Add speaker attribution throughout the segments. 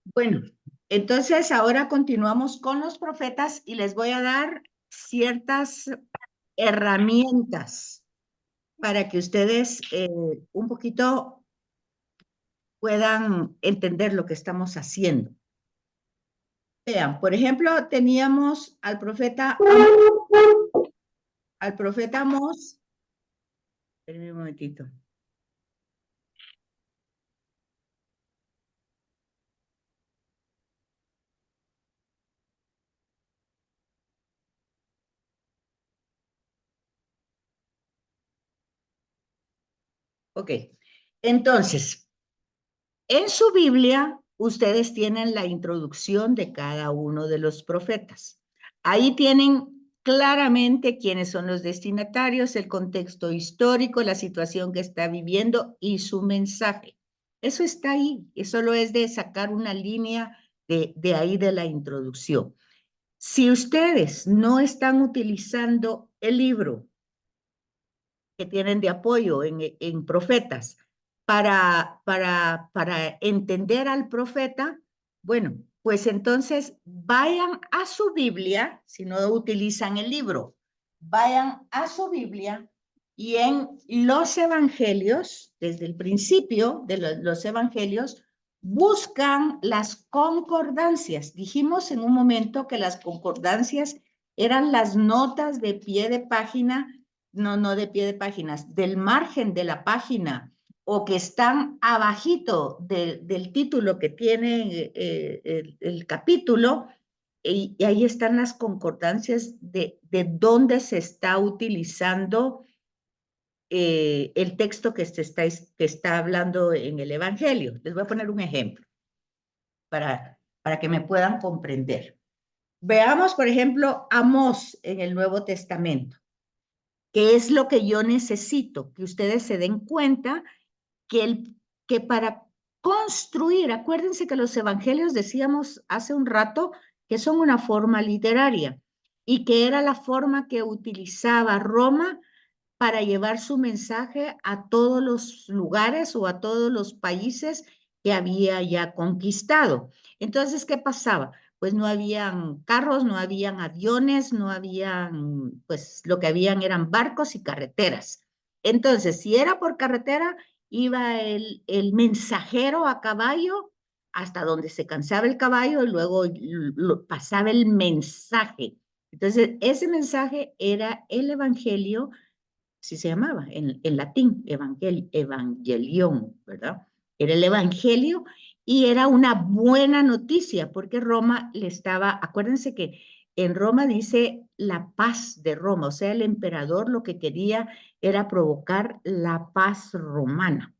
Speaker 1: Bueno, entonces ahora continuamos con los profetas y les voy a dar ciertas herramientas para que ustedes un poquito puedan entender lo que estamos haciendo. Vean, por ejemplo, teníamos al profeta Amós. Espérenme un momentito. Ok, entonces, en su Biblia, ustedes tienen la introducción de cada uno de los profetas. Ahí tienen claramente quiénes son los destinatarios, el contexto histórico, la situación que está viviendo y su mensaje. Eso está ahí, eso solo es de sacar una línea de ahí de la introducción. Si ustedes no están utilizando el libro que tienen de apoyo en profetas para entender al profeta, bueno, pues entonces vayan a su Biblia, si no utilizan el libro, vayan a su Biblia y en los evangelios, desde el principio de los evangelios, buscan las concordancias. Dijimos en un momento que las concordancias eran las notas de pie de página, no de pie de páginas, del margen de la página o que están abajito del título que tiene el capítulo, y ahí están las concordancias de dónde se está utilizando el texto que está hablando en el Evangelio. Les voy a poner un ejemplo para que me puedan comprender. Veamos, por ejemplo, Amós en el Nuevo Testamento. ¿Qué es lo que yo necesito? Que ustedes se den cuenta que para construir, acuérdense que los evangelios decíamos hace un rato que son una forma literaria y que era la forma que utilizaba Roma para llevar su mensaje a todos los lugares o a todos los países que había ya conquistado. Entonces, ¿qué pasaba? Pues no habían carros, no habían aviones, no habían, pues lo que habían eran barcos y carreteras. Entonces, si era por carretera, iba el mensajero a caballo hasta donde se cansaba el caballo y luego pasaba el mensaje. Entonces, ese mensaje era el evangelio, así se llamaba, en latín, evangelión, ¿verdad? Era el evangelio y era una buena noticia porque Roma le estaba, acuérdense que en Roma dice la paz de Roma, o sea, el emperador lo que quería era provocar la paz romana.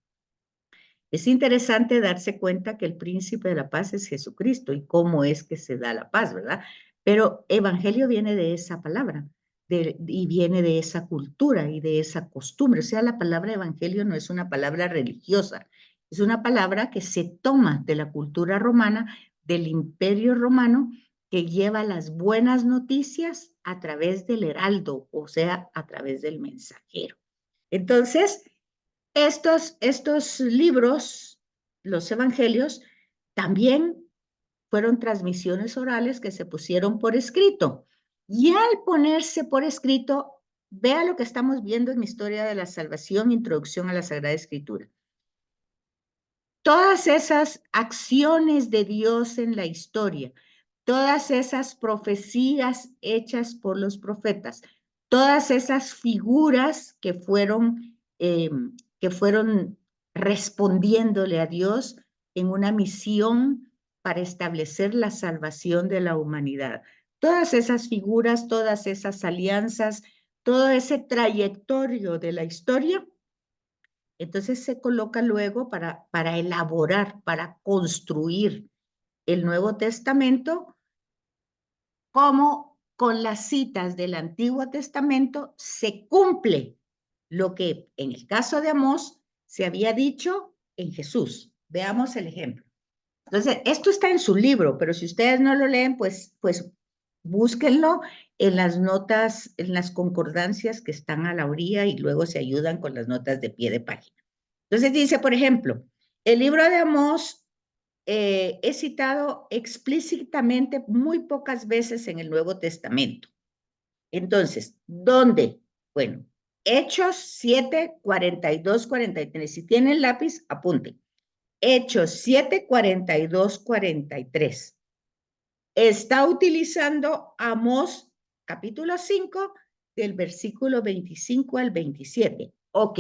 Speaker 1: Es interesante darse cuenta que el príncipe de la paz es Jesucristo y cómo es que se da la paz, ¿verdad? Pero evangelio viene de esa palabra y viene de esa cultura y de esa costumbre. O sea, la palabra evangelio no es una palabra religiosa, es una palabra que se toma de la cultura romana, del imperio romano, que lleva las buenas noticias a través del heraldo, o sea, a través del mensajero. Entonces, estos libros, los evangelios, también fueron transmisiones orales que se pusieron por escrito. Y al ponerse por escrito, vea lo que estamos viendo en Historia de la Salvación, Introducción a la Sagrada Escritura. Todas esas acciones de Dios en la historia, todas esas profecías hechas por los profetas, todas esas figuras que fueron respondiéndole a Dios en una misión para establecer la salvación de la humanidad. Todas esas figuras, todas esas alianzas, todo ese trayectorio de la historia, entonces se coloca luego para elaborar, para construir el Nuevo Testamento, como con las citas del Antiguo Testamento se cumple lo que en el caso de Amós se había dicho en Jesús. Veamos el ejemplo. Entonces, esto está en su libro, pero si ustedes no lo leen, pues búsquenlo en las notas, en las concordancias que están a la orilla y luego se ayudan con las notas de pie de página. Entonces dice, por ejemplo, el libro de Amós es citado explícitamente muy pocas veces en el Nuevo Testamento. Entonces, ¿dónde? Bueno, Hechos 7, 42, 43. Si tienen lápiz, apunten. Hechos 7, 42, 43. Está utilizando Amós capítulo 5 del versículo 25 al 27. Ok,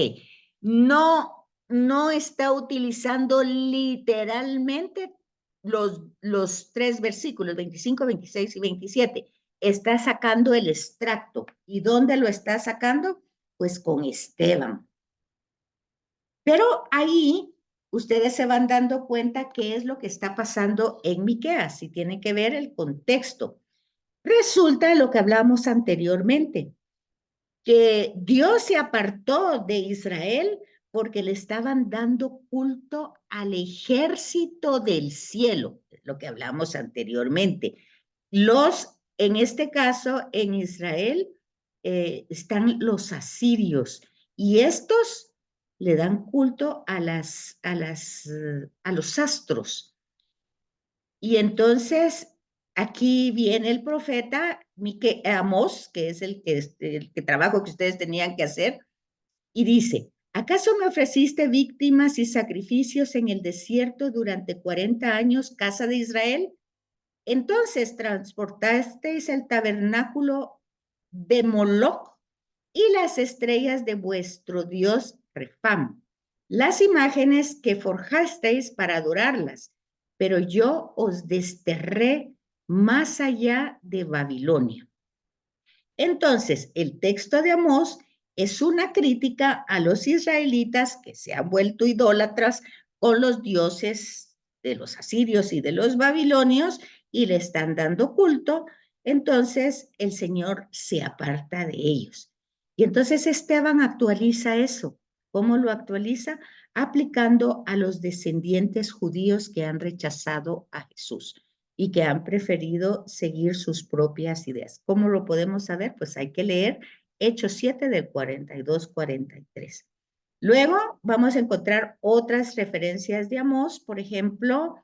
Speaker 1: no está utilizando literalmente los tres versículos, 25, 26 y 27. Está sacando el extracto. ¿Y dónde lo está sacando? Pues con Esteban. Pero ahí ustedes se van dando cuenta qué es lo que está pasando en Miqueas, si tienen que ver el contexto. Resulta lo que hablamos anteriormente, que Dios se apartó de Israel porque le estaban dando culto al ejército del cielo, lo que hablamos anteriormente. En este caso, en Israel, están los asirios y estos le dan culto a los astros. Y entonces aquí viene el profeta Amós, que es el que trabajo que ustedes tenían que hacer, y dice, ¿acaso me ofreciste víctimas y sacrificios en el desierto durante 40 años, casa de Israel? Entonces transportasteis el tabernáculo de Moloc y las estrellas de vuestro dios Refam, las imágenes que forjasteis para adorarlas, pero yo os desterré más allá de Babilonia. Entonces, el texto de Amós es una crítica a los israelitas que se han vuelto idólatras con los dioses de los asirios y de los babilonios y le están dando culto. Entonces, el Señor se aparta de ellos. Y entonces Esteban actualiza eso. ¿Cómo lo actualiza? Aplicando a los descendientes judíos que han rechazado a Jesús y que han preferido seguir sus propias ideas. ¿Cómo lo podemos saber? Pues hay que leer Hechos 7 del 42-43. Luego vamos a encontrar otras referencias de Amós, por ejemplo,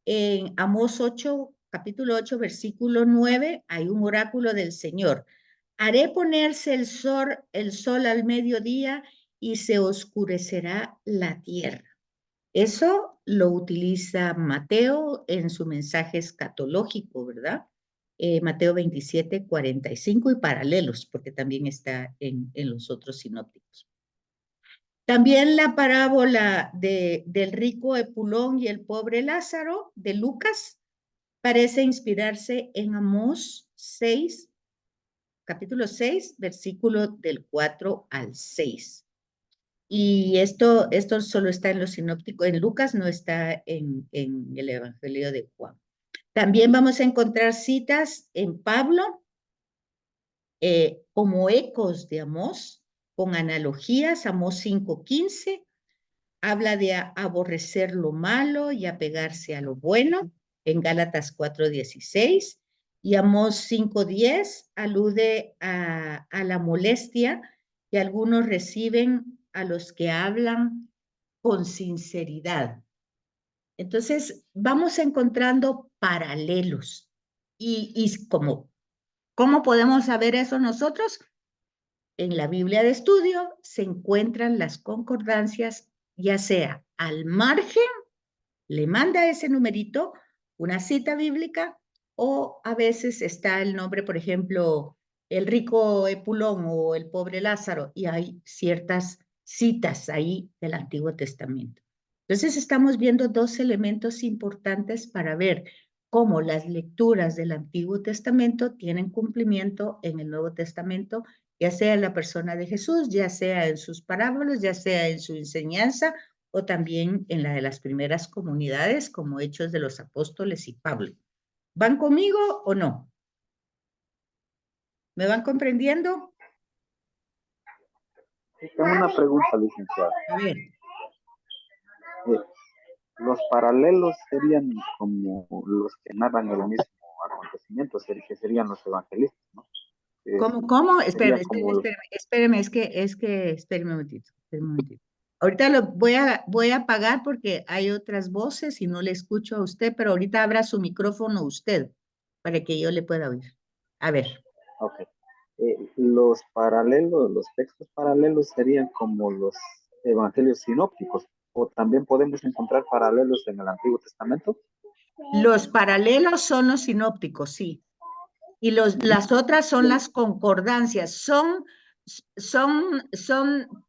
Speaker 1: en Amós 8, capítulo 8, versículo 9, hay un oráculo del Señor. Haré ponerse el sol al mediodía y se oscurecerá la tierra. Eso lo utiliza Mateo en su mensaje escatológico, ¿verdad? Mateo 27, 45 y paralelos, porque también está en los otros sinópticos. También la parábola del rico Epulón y el pobre Lázaro de Lucas parece inspirarse en Amós 6, capítulo 6, versículo del 4 al 6. Y esto solo está en los sinópticos, en Lucas, no está en el Evangelio de Juan. También vamos a encontrar citas en Pablo como ecos de Amós, con analogías. Amós 5:15 habla de aborrecer lo malo y apegarse a lo bueno, en Gálatas 4:16. Y Amós 5:10 alude a la molestia que algunos reciben a los que hablan con sinceridad. Entonces, vamos encontrando paralelos. Y ¿cómo podemos saber eso nosotros? En la Biblia de estudio se encuentran las concordancias, ya sea al margen, le manda ese numerito, una cita bíblica, o a veces está el nombre, por ejemplo, el rico Epulón o el pobre Lázaro, y hay ciertas citas ahí del Antiguo Testamento. Entonces estamos viendo dos elementos importantes para ver cómo las lecturas del Antiguo Testamento tienen cumplimiento en el Nuevo Testamento, ya sea en la persona de Jesús, ya sea en sus parábolas, ya sea en su enseñanza, o también en la de las primeras comunidades, como Hechos de los Apóstoles y Pablo. ¿Van conmigo o no? ¿Me van comprendiendo?
Speaker 2: Tengo una pregunta, licenciada.
Speaker 1: A ver.
Speaker 2: Los paralelos serían como los que narran el mismo acontecimiento, que serían los evangelistas, ¿no?
Speaker 1: ¿Cómo? Espéreme,
Speaker 2: Como...
Speaker 1: espéreme, espéreme un momentito, espéreme un momentito. Ahorita lo voy a apagar porque hay otras voces y no le escucho a usted, pero ahorita abra su micrófono usted para que yo le pueda oír. A ver.
Speaker 2: Ok. Los paralelos, los textos paralelos serían como los evangelios sinópticos, o también podemos encontrar paralelos en el Antiguo Testamento.
Speaker 1: Los paralelos son los sinópticos, sí. Y las otras son las concordancias.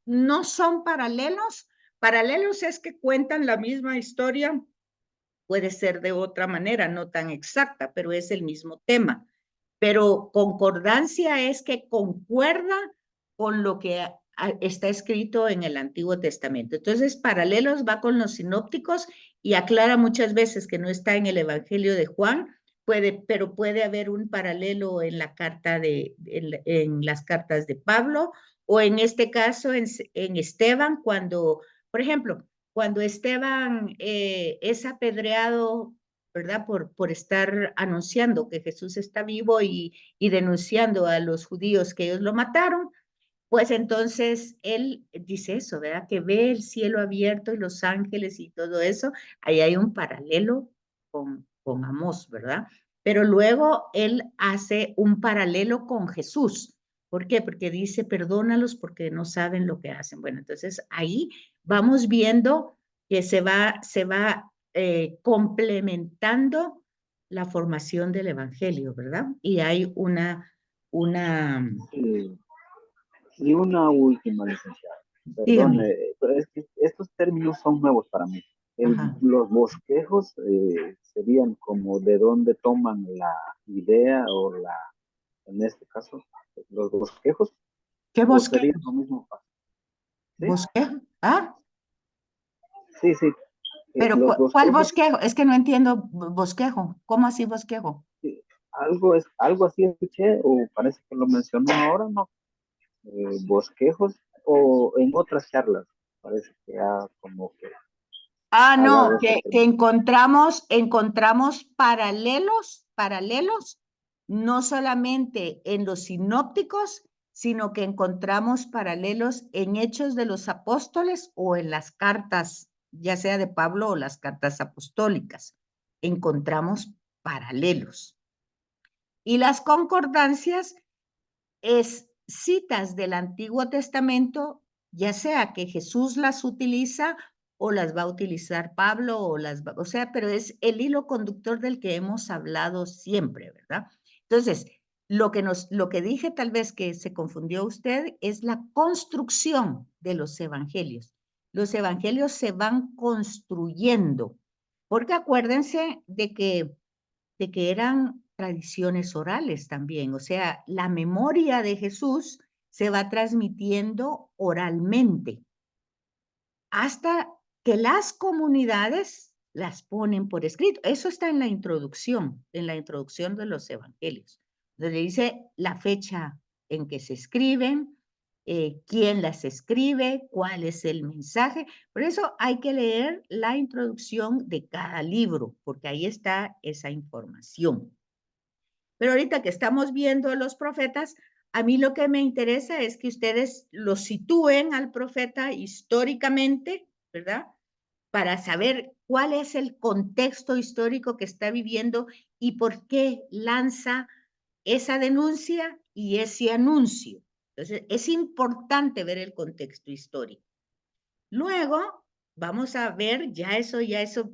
Speaker 1: No son paralelos. Paralelos es que cuentan la misma historia, puede ser de otra manera, no tan exacta, pero es el mismo tema. Pero concordancia es que concuerda con lo que está escrito en el Antiguo Testamento. Entonces, paralelos va con los sinópticos y aclara muchas veces que no está en el Evangelio de Juan, pero puede haber un paralelo en la carta en las cartas de Pablo, o en este caso en Esteban, cuando, por ejemplo, cuando Esteban es apedreado, ¿verdad? Por estar anunciando que Jesús está vivo y denunciando a los judíos que ellos lo mataron, pues entonces él dice eso, ¿verdad? Que ve el cielo abierto y los ángeles y todo eso. Ahí hay un paralelo con Amós, ¿verdad? Pero luego él hace un paralelo con Jesús. ¿Por qué? Porque dice, perdónalos porque no saben lo que hacen. Bueno, entonces ahí vamos viendo que se va complementando la formación del Evangelio, ¿verdad? Y hay una,
Speaker 2: Y, y una última, licenciada. Perdón,
Speaker 1: dígame,
Speaker 2: pero es que estos términos son nuevos para mí.
Speaker 1: ajá.
Speaker 2: Los bosquejos serían como de dónde toman la idea o la, en este caso, los bosquejos,
Speaker 1: ¿Qué
Speaker 2: o
Speaker 1: bosquejo?
Speaker 2: sería lo mismo. ¿Sí?
Speaker 1: ¿Bosquejo? ¿Ah?
Speaker 2: Sí, sí.
Speaker 1: Pero
Speaker 2: Los
Speaker 1: ¿cuál
Speaker 2: bosquejos,
Speaker 1: bosquejo? Es que no entiendo bosquejo. ¿Cómo así bosquejo?
Speaker 2: sí, algo así escuché, o parece que lo mencionó ahora, ¿no? Bosquejos, o en otras charlas, parece que ha como que
Speaker 1: Ah,
Speaker 2: ha
Speaker 1: no,
Speaker 2: dado ese
Speaker 1: que
Speaker 2: término.
Speaker 1: encontramos paralelos, no solamente en los sinópticos, sino que encontramos paralelos en Hechos de los Apóstoles o en las cartas, ya sea de Pablo o las cartas apostólicas. Encontramos paralelos. Y las concordancias es citas del Antiguo Testamento, ya sea que Jesús las utiliza o las va a utilizar Pablo, o sea, pero es el hilo conductor del que hemos hablado siempre, ¿verdad? Entonces, lo que dije tal vez que se confundió usted es la construcción de los evangelios. Los evangelios se van construyendo, porque acuérdense de que eran tradiciones orales también, o sea, la memoria de Jesús se va transmitiendo oralmente hasta que las comunidades las ponen por escrito. Eso está en la introducción de los evangelios, donde dice la fecha en que se escriben, quién las escribe, cuál es el mensaje. Por eso hay que leer la introducción de cada libro, porque ahí está esa información. Pero ahorita que estamos viendo a los profetas, a mí lo que me interesa es que ustedes lo sitúen al profeta históricamente, ¿verdad? Para saber cuál es el contexto histórico que está viviendo y por qué lanza esa denuncia y ese anuncio. Entonces, es importante ver el contexto histórico. Luego, vamos a ver, ya eso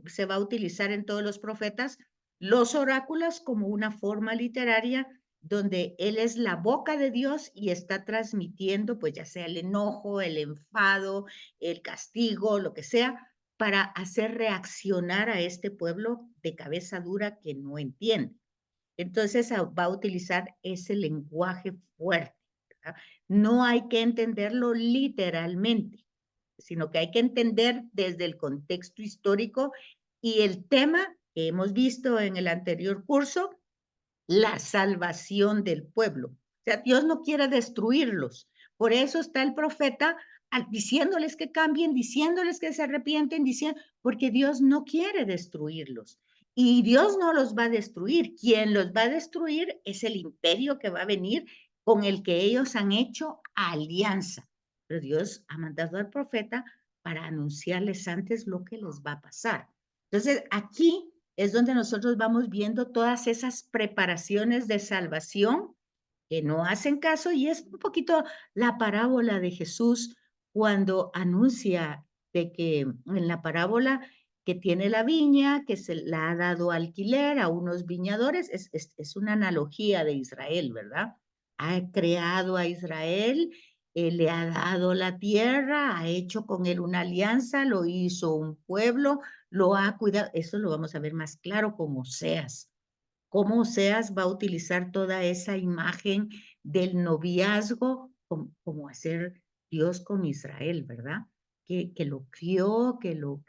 Speaker 1: se va a utilizar en todos los profetas, los oráculos como una forma literaria donde él es la boca de Dios y está transmitiendo, pues ya sea el enojo, el enfado, el castigo, lo que sea, para hacer reaccionar a este pueblo de cabeza dura que no entiende. Entonces va a utilizar ese lenguaje fuerte, ¿verdad? No hay que entenderlo literalmente, sino que hay que entender desde el contexto histórico y el tema que hemos visto en el anterior curso, la salvación del pueblo. O sea, Dios no quiere destruirlos. Por eso está el profeta diciéndoles que cambien, diciéndoles que se arrepienten, diciendo, porque Dios no quiere destruirlos. Y Dios no los va a destruir. Quien los va a destruir es el imperio que va a venir con el que ellos han hecho alianza. Pero Dios ha mandado al profeta para anunciarles antes lo que les va a pasar. Entonces, aquí es donde nosotros vamos viendo todas esas preparaciones de salvación que no hacen caso, y es un poquito la parábola de Jesús cuando anuncia de que en la parábola que tiene la viña, que se la ha dado a alquiler a unos viñadores, es una analogía de Israel, ¿verdad? Ha creado a Israel, le ha dado la tierra, ha hecho con él una alianza, lo hizo un pueblo, lo ha cuidado. Eso lo vamos a ver más claro con Oseas. Cómo Oseas va a utilizar toda esa imagen del noviazgo, como hacer Dios con Israel, ¿verdad? Que lo crió, que lo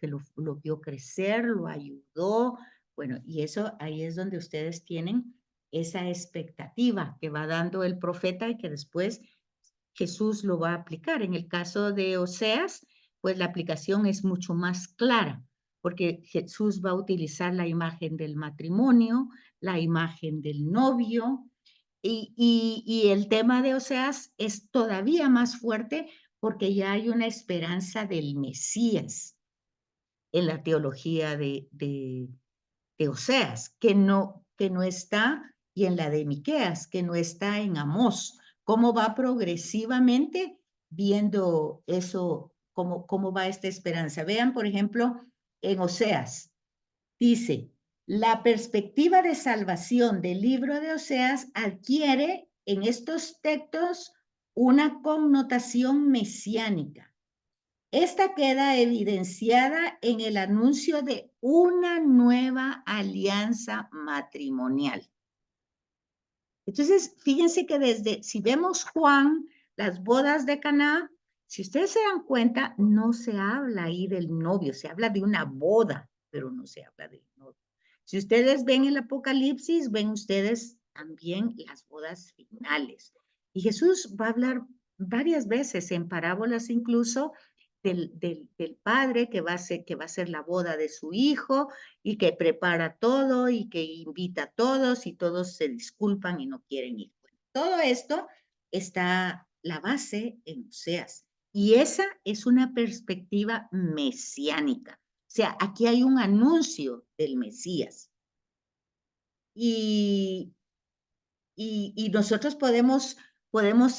Speaker 1: vio crecer, lo ayudó. Bueno, y eso ahí es donde ustedes tienen esa expectativa que va dando el profeta y que después Jesús lo va a aplicar. En el caso de Oseas, pues la aplicación es mucho más clara, porque Jesús va a utilizar la imagen del matrimonio, la imagen del novio, y el tema de Oseas es todavía más fuerte porque ya hay una esperanza del Mesías en la teología de Oseas, que no está, y en la de Miqueas, que no está en Amós. ¿Cómo va progresivamente viendo eso? ¿Cómo va esta esperanza? Vean, por ejemplo, en Oseas, dice, la perspectiva de salvación del libro de Oseas adquiere en estos textos una connotación mesiánica. Esta queda evidenciada en el anuncio de una nueva alianza matrimonial. Entonces, fíjense que si vemos Juan, las bodas de Caná, si ustedes se dan cuenta, no se habla ahí del novio, se habla de una boda, pero no se habla del novio. Si ustedes ven el Apocalipsis, ven ustedes también las bodas finales. Y Jesús va a hablar varias veces en parábolas incluso del padre que va a ser la boda de su hijo y que prepara todo y que invita a todos y todos se disculpan y no quieren ir. Bueno, todo esto está la base en Oseas y esa es una perspectiva mesiánica. O sea, aquí hay un anuncio del Mesías y, y nosotros podemos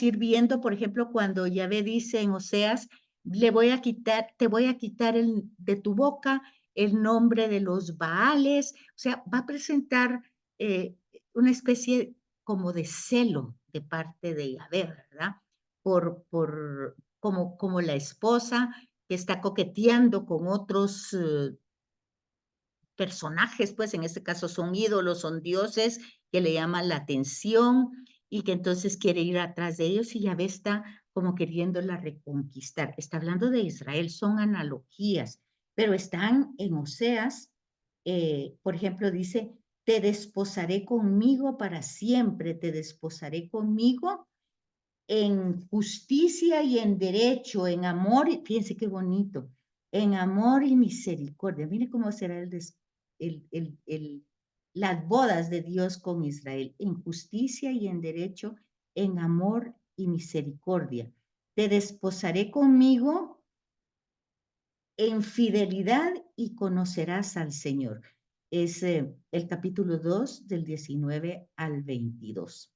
Speaker 1: ir viendo, por ejemplo, cuando Yahvé dice en Oseas, te voy a quitar de tu boca el nombre de los Baales, o sea, va a presentar una especie como de celo de parte de Yahvé, ¿verdad? Como la esposa que está coqueteando con otros personajes, pues en este caso son ídolos, son dioses que le llaman la atención y que entonces quiere ir atrás de ellos y Yahvé está como queriéndola reconquistar. Está hablando de Israel, son analogías, pero están en Oseas, por ejemplo, dice, te desposaré conmigo para siempre, te desposaré conmigo en justicia y en derecho, en amor, y fíjense qué bonito, en amor y misericordia. Mire cómo será las bodas de Dios con Israel, en justicia y en derecho, en amor y misericordia. Te desposaré conmigo en fidelidad y conocerás al Señor. Es el capítulo 2 del 19 al 22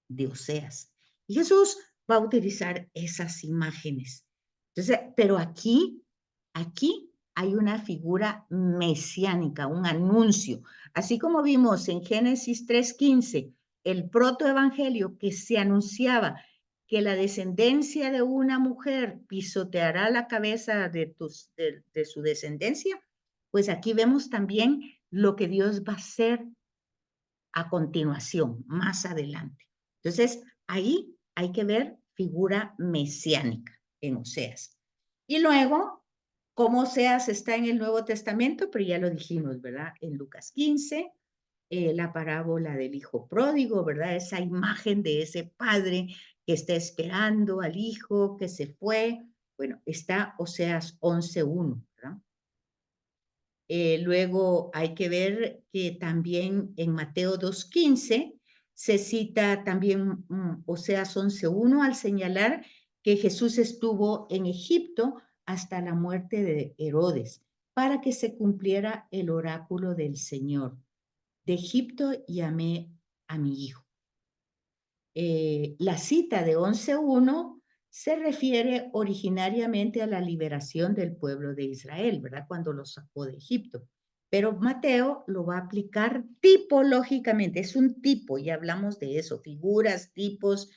Speaker 1: de Oseas. Y Jesús va a utilizar esas imágenes. Entonces, pero aquí hay una figura mesiánica, un anuncio. Así como vimos en Génesis 3:15, el protoevangelio que se anunciaba que la descendencia de una mujer pisoteará la cabeza de su descendencia, pues aquí vemos también lo que Dios va a hacer a continuación, más adelante. Entonces, ahí hay que ver figura mesiánica en Oseas. Y luego, cómo Oseas está en el Nuevo Testamento, pero ya lo dijimos, ¿verdad? En Lucas 15, la parábola del hijo pródigo, ¿verdad? Esa imagen de ese padre que está esperando al hijo que se fue. Bueno, está Oseas 11:1, ¿verdad? Luego hay que ver que también en Mateo 2:15 se cita también Oseas 11:1 al señalar que Jesús estuvo en Egipto hasta la muerte de Herodes, para que se cumpliera el oráculo del Señor. De Egipto llamé a mi hijo. La cita de 11:1 se refiere originariamente a la liberación del pueblo de Israel, ¿verdad? Cuando lo sacó de Egipto. Pero Mateo lo va a aplicar tipológicamente, es un tipo, ya hablamos de eso, figuras, tipos,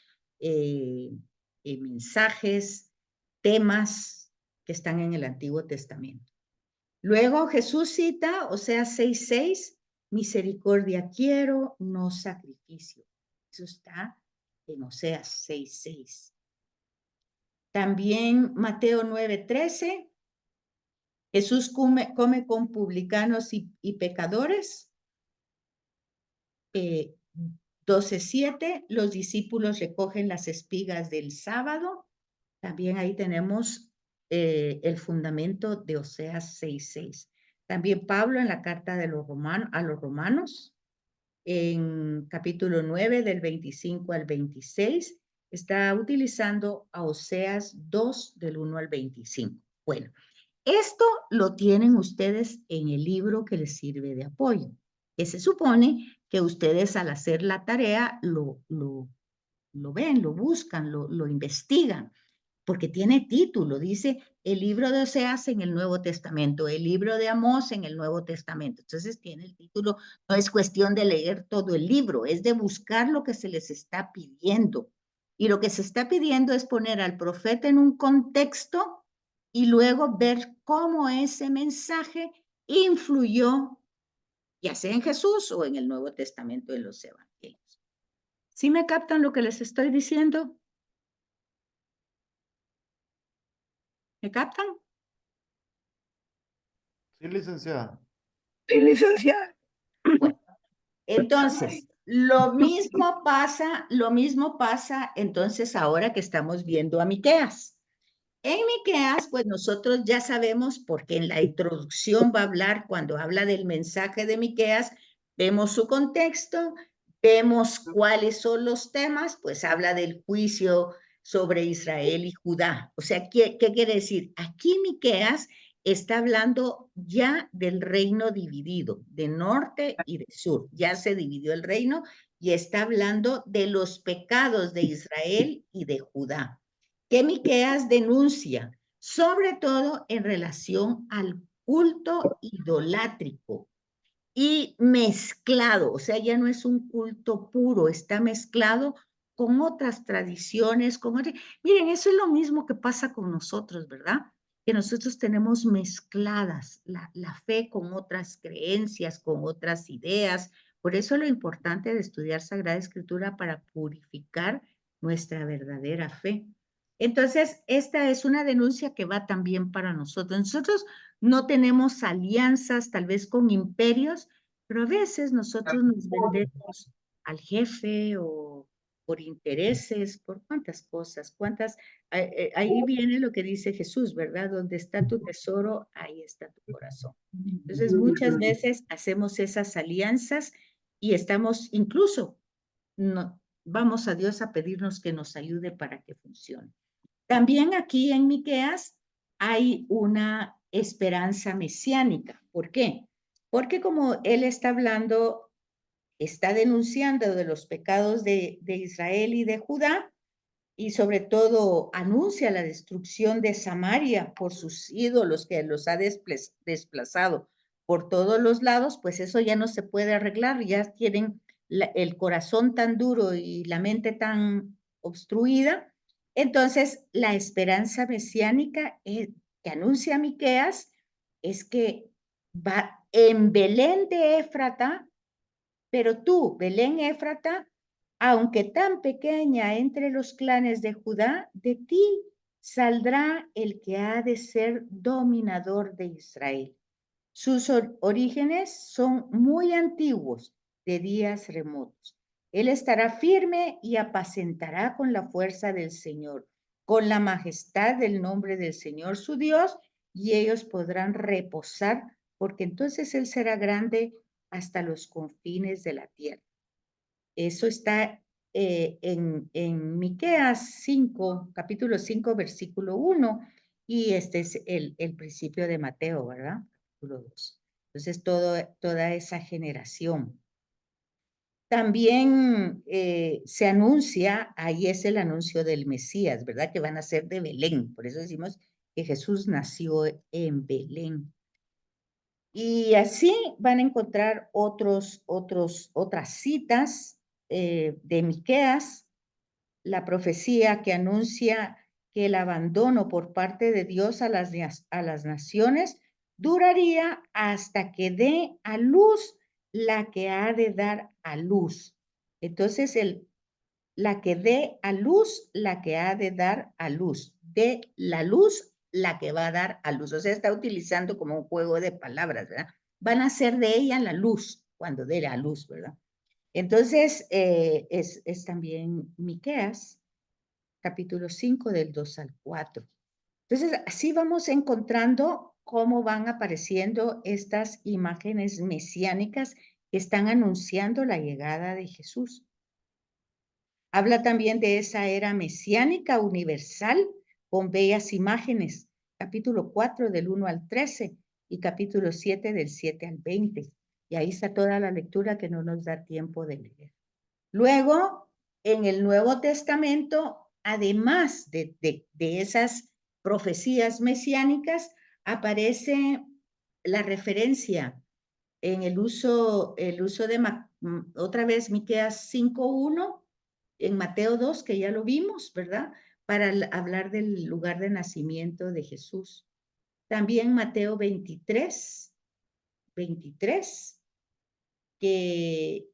Speaker 1: mensajes, temas que están en el Antiguo Testamento. Luego Jesús cita, Oseas 6:6, misericordia quiero, no sacrificio. Eso está en Oseas 6:6. También Mateo 9:13, Jesús come con publicanos y pecadores. 12:7, los discípulos recogen las espigas del sábado. También ahí tenemos el fundamento de Oseas 6:6. También Pablo en la carta de a los romanos, en capítulo 9, del 25 al 26, está utilizando a Oseas 2, del 1 al 25. Bueno, esto lo tienen ustedes en el libro que les sirve de apoyo, que se supone que ustedes al hacer la tarea lo ven, lo buscan, lo investigan, porque tiene título, dice el libro de Oseas en el Nuevo Testamento, el libro de Amós en el Nuevo Testamento. Entonces tiene el título, no es cuestión de leer todo el libro, es de buscar lo que se les está pidiendo. Y lo que se está pidiendo es poner al profeta en un contexto y luego ver cómo ese mensaje influyó, ya sea en Jesús o en el Nuevo Testamento de los Evangelios. ¿Sí me captan lo que les estoy diciendo? ¿Me captan?
Speaker 3: Sí, licenciada.
Speaker 4: Sí, licenciada.
Speaker 1: Bueno, entonces, lo mismo pasa entonces ahora que estamos viendo a Miqueas. En Miqueas, pues nosotros ya sabemos, porque en la introducción va a hablar, cuando habla del mensaje de Miqueas, vemos su contexto, vemos cuáles son los temas, pues habla del juicio sobre Israel y Judá. O sea, ¿qué quiere decir? Aquí Miqueas está hablando ya del reino dividido, de norte y de sur. Ya se dividió el reino y está hablando de los pecados de Israel y de Judá, que Miqueas denuncia, sobre todo en relación al culto idolátrico y mezclado, o sea, ya no es un culto puro, está mezclado con otras tradiciones, miren, eso es lo mismo que pasa con nosotros, ¿verdad? Que nosotros tenemos mezcladas la fe con otras creencias, con otras ideas. Por eso lo importante de estudiar Sagrada Escritura para purificar nuestra verdadera fe. Entonces, esta es una denuncia que va también para nosotros. Nosotros no tenemos alianzas tal vez con imperios, pero a veces nosotros nos vendemos al jefe o por intereses, por cuántas cosas, ahí viene lo que dice Jesús, ¿verdad? Donde está tu tesoro, ahí está tu corazón. Entonces, muchas veces hacemos esas alianzas y estamos incluso, no, vamos a Dios a pedirnos que nos ayude para que funcione. También aquí en Miqueas hay una esperanza mesiánica. ¿Por qué? Porque como él está hablando, está denunciando de los pecados de Israel y de Judá, y sobre todo anuncia la destrucción de Samaria por sus ídolos que los ha desplazado por todos los lados, pues eso ya no se puede arreglar, ya tienen el corazón tan duro y la mente tan obstruida. Entonces, la esperanza mesiánica que anuncia Miqueas es que va en Belén de Éfrata, pero tú, Belén Éfrata, aunque tan pequeña entre los clanes de Judá, de ti saldrá el que ha de ser dominador de Israel. Sus orígenes son muy antiguos, de días remotos. Él estará firme y apacentará con la fuerza del Señor, con la majestad del nombre del Señor su Dios, y ellos podrán reposar, porque entonces Él será grande hasta los confines de la tierra. Eso está en Miqueas 5, capítulo 5, versículo 1. Y este es el principio de Mateo, ¿verdad? Capítulo 2. Entonces, toda esa generación. También se anuncia, ahí es el anuncio del Mesías, ¿verdad? Que van a ser de Belén. Por eso decimos que Jesús nació en Belén. Y así van a encontrar otras citas de Miqueas, la profecía que anuncia que el abandono por parte de Dios a las naciones duraría hasta que dé a luz la que ha de dar a luz. Entonces, la que dé a luz, la que ha de dar a luz. De la luz, la que va a dar a luz. O sea, está utilizando como un juego de palabras, ¿verdad? Van a ser de ella la luz cuando dé a luz, ¿verdad? Entonces, es también Miqueas, capítulo 5, del 2 al 4. Entonces, así vamos encontrando cómo van apareciendo estas imágenes mesiánicas que están anunciando la llegada de Jesús. Habla también de esa era mesiánica universal con bellas imágenes, capítulo 4 del 1 al 13 y capítulo 7 del 7 al 20. Y ahí está toda la lectura que no nos da tiempo de leer. Luego, en el Nuevo Testamento, además de esas profecías mesiánicas, aparece la referencia en el uso de, otra vez, Miqueas 5:1, en Mateo 2, que ya lo vimos, ¿verdad? Para hablar del lugar de nacimiento de Jesús. También Mateo 23, que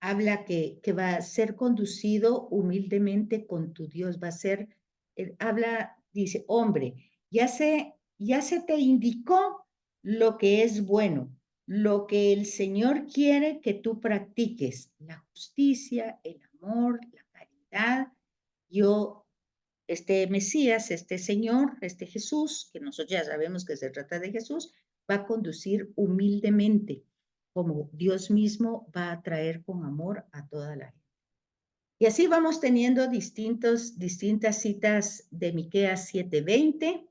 Speaker 1: habla que va a ser conducido humildemente con tu Dios, va a ser, dice, hombre, ya se te indicó lo que es bueno, lo que el Señor quiere que tú practiques, la justicia, el amor, la caridad. Este Mesías, este Señor, este Jesús, que nosotros ya sabemos que se trata de Jesús, va a conducir humildemente, como Dios mismo va a traer con amor a toda la gente. Y así vamos teniendo distintas citas de Miqueas 7:20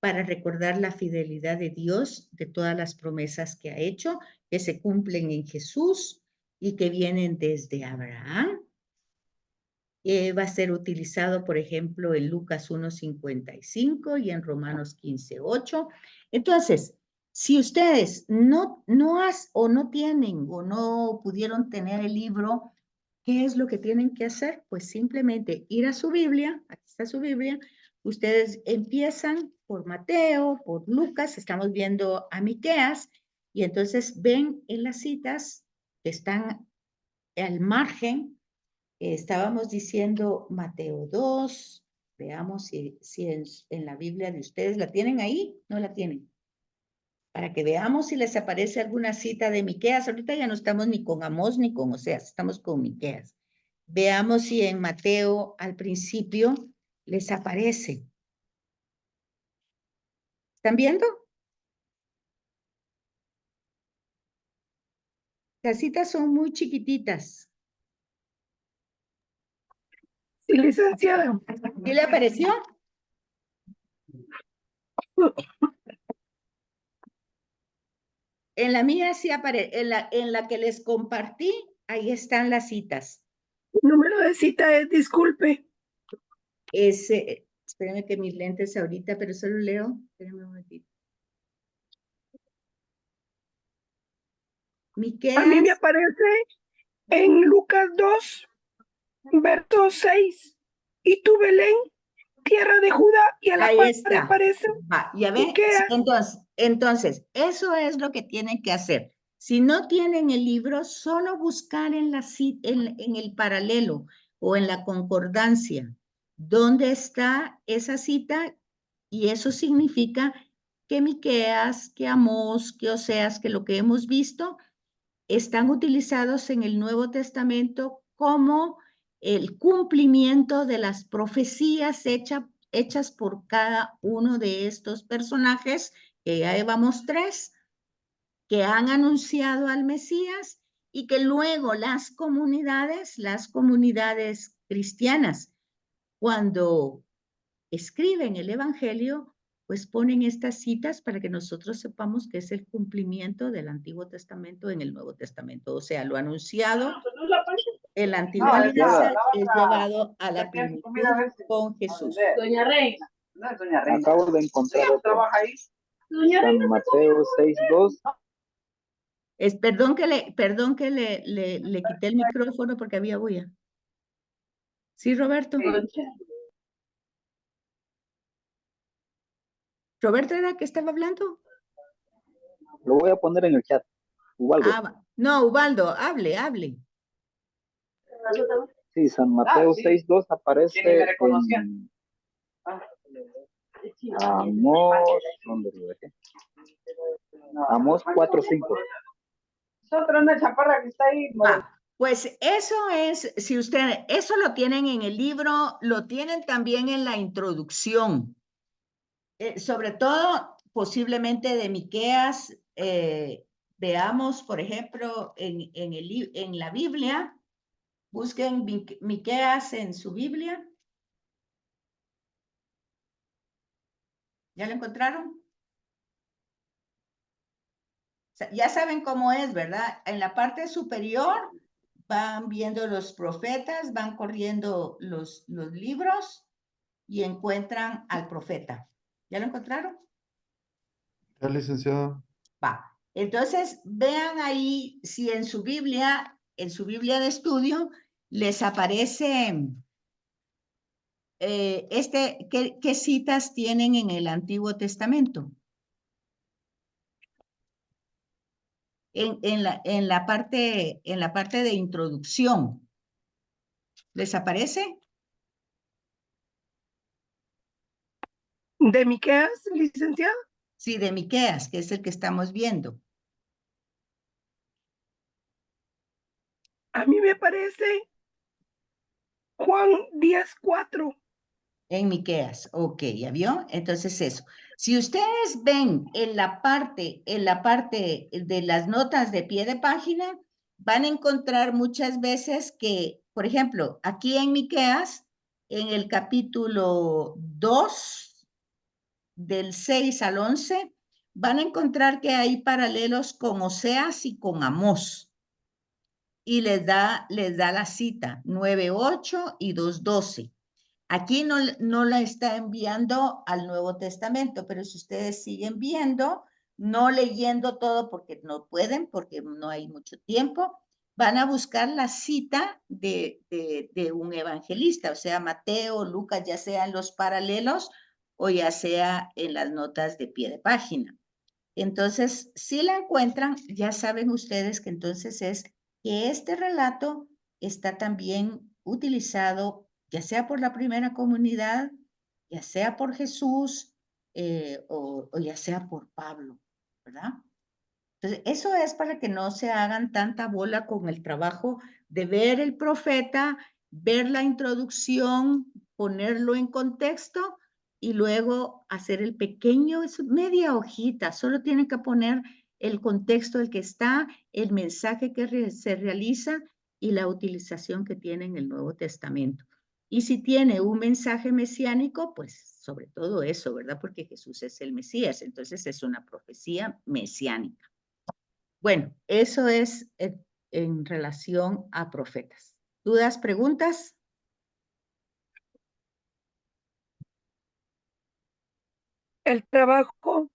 Speaker 1: para recordar la fidelidad de Dios, de todas las promesas que ha hecho, que se cumplen en Jesús y que vienen desde Abraham. Va a ser utilizado, por ejemplo, en Lucas 1:55 y en Romanos 15:8. Entonces, si ustedes no tienen o no pudieron tener el libro, ¿qué es lo que tienen que hacer? Pues simplemente ir a su Biblia, aquí está su Biblia, ustedes empiezan por Mateo, por Lucas, estamos viendo a Miqueas, y entonces ven en las citas que están al margen. Estábamos diciendo Mateo 2, veamos si en la Biblia de ustedes la tienen ahí, no la tienen. Para que veamos si les aparece alguna cita de Miqueas. Ahorita ya no estamos ni con Amós ni con Oseas, estamos con Miqueas. Veamos si en Mateo al principio les aparece. ¿Están viendo? Las citas son muy chiquititas.
Speaker 4: Sí, licenciada.
Speaker 1: ¿Qué le apareció? En la mía sí aparece, en la que les compartí, ahí están las citas.
Speaker 4: El número de cita es, disculpe.
Speaker 1: Espérenme que mis lentes ahorita, pero solo leo. Espérenme un momentito.
Speaker 4: A mí me
Speaker 1: Miqueas.
Speaker 4: aparece en Lucas 2, verso 6. Y tú, Belén, tierra de Judá, y a la
Speaker 1: Ahí
Speaker 4: par
Speaker 1: está.
Speaker 4: aparece
Speaker 1: Va, ya ven.
Speaker 4: Miqueas.
Speaker 1: Entonces, eso es lo que tienen que hacer. Si no tienen el libro, solo buscar en el paralelo o en la concordancia dónde está esa cita, y eso significa que Miqueas, que Amós, que Oseas, que lo que hemos visto están utilizados en el Nuevo Testamento como el cumplimiento de las profecías hechas por cada uno de estos personajes, que ya llevamos 3, que han anunciado al Mesías y que luego las comunidades cristianas, cuando escriben el Evangelio, pues ponen estas citas para que nosotros sepamos que es el cumplimiento del Antiguo Testamento en el Nuevo Testamento. O sea, lo anunciado, en la antigua alianza es llevado a la plenitud con Jesús.
Speaker 3: Doña Reina. No es Doña Reina.
Speaker 2: Acabo de encontrar otro.
Speaker 3: ¿Trabaja ahí? Doña
Speaker 2: San
Speaker 3: Reina.
Speaker 2: Mateo 6:2.
Speaker 1: Perdón que le quité el micrófono porque había bulla. Sí, Roberto. ¿Roberto era el que estaba hablando?
Speaker 2: Lo voy a poner en el chat. Ubaldo.
Speaker 1: No, Ubaldo, hable.
Speaker 2: Sí, San Mateo 6:2 aparece en Amós, ¿dónde lo dejé? Amós 4:5.
Speaker 3: Es otra una chaparra que está ahí.
Speaker 1: Pues eso es, si ustedes, eso lo tienen en el libro, lo tienen también en la introducción. Sobre todo, posiblemente de Miqueas, veamos, por ejemplo, en la Biblia, busquen Miqueas en su Biblia. ¿Ya lo encontraron? O sea, ya saben cómo es, ¿verdad? En la parte superior van viendo los profetas, van corriendo los libros y encuentran al profeta. ¿Ya lo encontraron?
Speaker 5: Ya, licenciado.
Speaker 1: Va. Entonces, vean ahí si en su Biblia de estudio, les aparece ¿qué citas tienen en el Antiguo Testamento? En la parte de introducción. ¿Les aparece?
Speaker 4: ¿De Miqueas, licenciado?
Speaker 1: Sí, de Miqueas, que es el que estamos viendo.
Speaker 4: A mí me parece Juan 10:4.
Speaker 1: En Miqueas, ok, ¿ya vio? Entonces eso. Si ustedes ven en la parte de las notas de pie de página, van a encontrar muchas veces que, por ejemplo, aquí en Miqueas, en el capítulo 2, del 6 al 11, van a encontrar que hay paralelos con Oseas y con Amós. Y les da la cita 9:8 y 2:12. Aquí no la está enviando al Nuevo Testamento, pero si ustedes siguen viendo, no leyendo todo porque no pueden, porque no hay mucho tiempo, van a buscar la cita de un evangelista, o sea, Mateo, Lucas, ya sea en los paralelos o ya sea en las notas de pie de página. Entonces, si la encuentran, ya saben ustedes que entonces es que este relato está también utilizado ya sea por la primera comunidad, ya sea por Jesús o ya sea por Pablo, ¿verdad? Entonces, eso es para que no se hagan tanta bola con el trabajo de ver el profeta, ver la introducción, ponerlo en contexto y luego hacer el pequeño, es media hojita, solo tienen que poner el contexto del que está, el mensaje que se realiza y la utilización que tiene en el Nuevo Testamento. Y si tiene un mensaje mesiánico, pues sobre todo eso, ¿verdad? Porque Jesús es el Mesías, entonces es una profecía mesiánica. Bueno, eso es en relación a profetas. ¿Dudas, preguntas?
Speaker 4: ¿El trabajo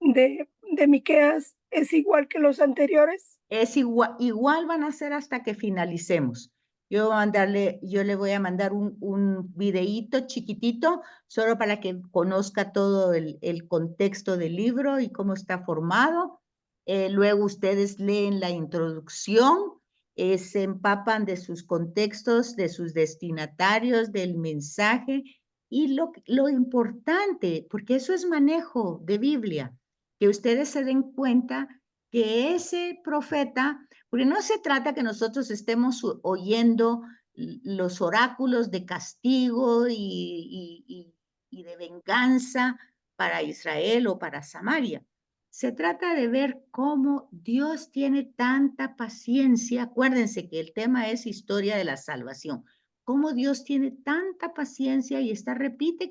Speaker 4: de Miqueas es igual que los anteriores?
Speaker 1: Es igual van a ser hasta que finalicemos. Yo le voy a mandar un videíto chiquitito, solo para que conozca todo el contexto del libro y cómo está formado. Luego ustedes leen la introducción, se empapan de sus contextos, de sus destinatarios, del mensaje y lo importante, porque eso es manejo de Biblia, que ustedes se den cuenta que ese profeta, porque no se trata que nosotros estemos oyendo los oráculos de castigo y de venganza para Israel o para Samaria. Se trata de ver cómo Dios tiene tanta paciencia. Acuérdense que el tema es historia de la salvación. cómo Dios tiene tanta paciencia y está repite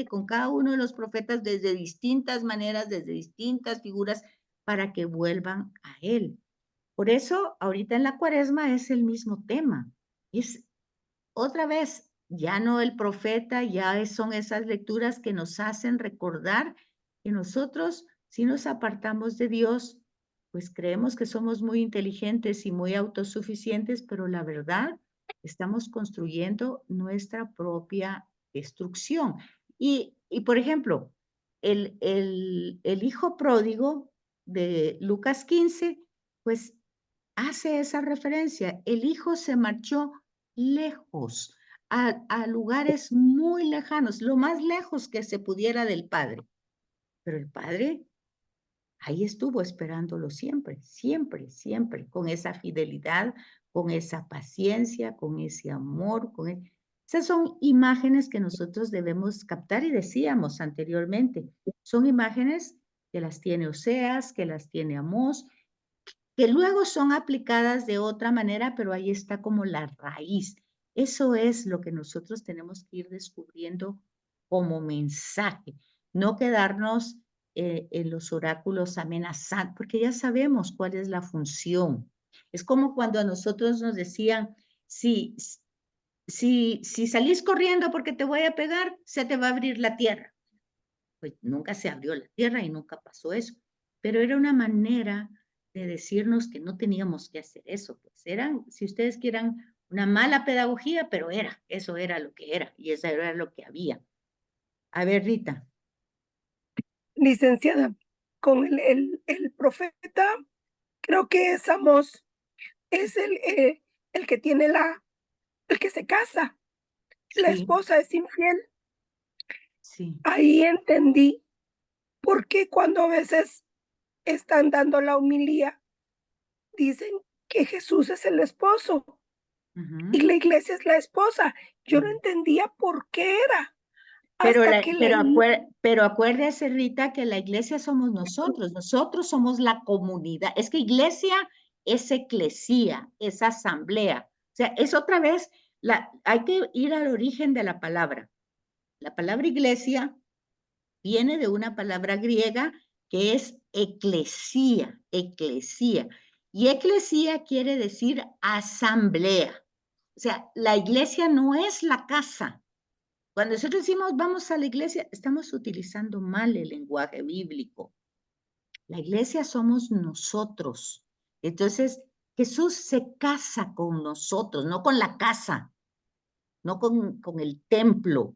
Speaker 1: con cada uno de los profetas desde distintas maneras, desde distintas figuras, para que vuelvan a Él. Por eso, ahorita en la Cuaresma es el mismo tema. Es otra vez, ya no el profeta, ya son esas lecturas que nos hacen recordar que nosotros, si nos apartamos de Dios, pues creemos que somos muy inteligentes y muy autosuficientes, pero la verdad, estamos construyendo nuestra propia destrucción. Y por ejemplo, el hijo pródigo de Lucas 15, pues hace esa referencia. El hijo se marchó lejos, a lugares muy lejanos, lo más lejos que se pudiera del padre. Pero el padre ahí estuvo esperándolo siempre, siempre, siempre, con esa fidelidad, con esa paciencia, con ese amor, esas son imágenes que nosotros debemos captar y decíamos anteriormente. Son imágenes que las tiene Oseas, que las tiene Amós, que luego son aplicadas de otra manera, pero ahí está como la raíz. Eso es lo que nosotros tenemos que ir descubriendo como mensaje, no quedarnos en los oráculos amenazantes, porque ya sabemos cuál es la función. Es como cuando a nosotros nos decían, si salís corriendo porque te voy a pegar, se te va a abrir la tierra. Pues nunca se abrió la tierra y nunca pasó eso, pero era una manera de decirnos que no teníamos que hacer eso, pues eran, si ustedes quieran, una mala pedagogía, pero eso era lo que era, y eso era lo que había. A ver, Rita.
Speaker 4: Licenciada, con el profeta, creo que es Amós, es el que tiene el que se casa. La
Speaker 1: Sí,
Speaker 4: esposa es infiel.
Speaker 1: sí.
Speaker 4: Ahí entendí por qué cuando a veces están dando la homilía, dicen que Jesús es el esposo y la iglesia es la esposa. Yo no entendía por qué era hasta que leí.
Speaker 1: Pero acuérdese, Rita, que la iglesia somos nosotros somos la comunidad. Es que iglesia es eclesía, es asamblea. O sea, es otra vez, hay que ir al origen de la palabra. La palabra iglesia viene de una palabra griega que es eclesía. Y eclesía quiere decir asamblea. O sea, la iglesia no es la casa. Cuando nosotros decimos vamos a la iglesia, estamos utilizando mal el lenguaje bíblico. La iglesia somos nosotros. Entonces, Jesús se casa con nosotros, no con la casa, no con el templo.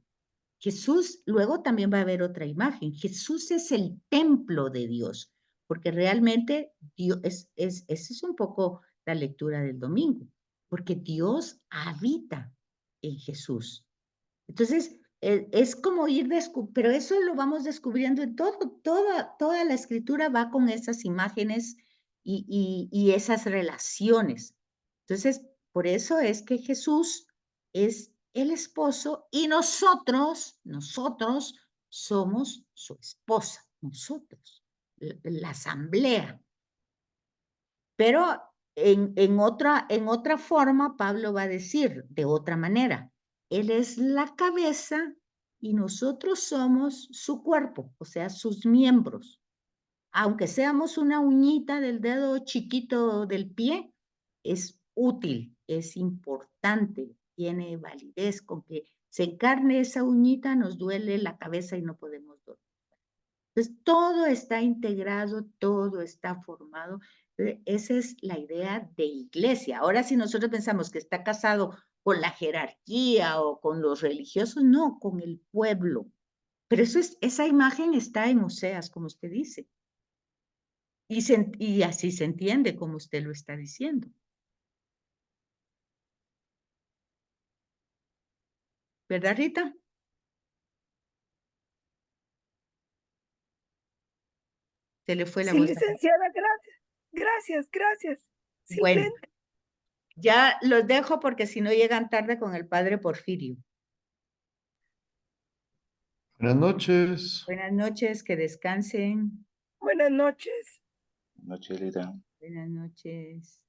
Speaker 1: Jesús, luego también va a haber otra imagen. Jesús es el templo de Dios, porque realmente Dios esa es un poco la lectura del domingo, porque Dios habita en Jesús. Entonces, es como ir pero eso lo vamos descubriendo en toda la escritura va con esas imágenes y esas relaciones. Entonces, por eso es que Jesús es el esposo y nosotros somos su esposa, nosotros, la asamblea. Pero en otra forma, Pablo va a decir de otra manera, Él es la cabeza y nosotros somos su cuerpo, o sea, sus miembros. Aunque seamos una uñita del dedo chiquito del pie, es útil, es importante, tiene validez. Con que se encarne esa uñita nos duele la cabeza y no podemos dormir. Entonces, todo está integrado, todo está formado. Esa es la idea de iglesia. Ahora, si nosotros pensamos que está casado con la jerarquía o con los religiosos, no, con el pueblo. Pero esa imagen está en Oseas, como usted dice. Y así se entiende como usted lo está diciendo. ¿Verdad, Rita? Se le fue la
Speaker 4: Sí,
Speaker 1: voz.
Speaker 4: licenciada, gracias.
Speaker 1: Bueno,
Speaker 4: Simplemente.
Speaker 1: ya los dejo porque si no llegan tarde con el padre Porfirio.
Speaker 5: Buenas noches.
Speaker 1: Buenas noches, que descansen.
Speaker 4: Buenas noches.
Speaker 2: Noche, Lita.
Speaker 1: Buenas noches.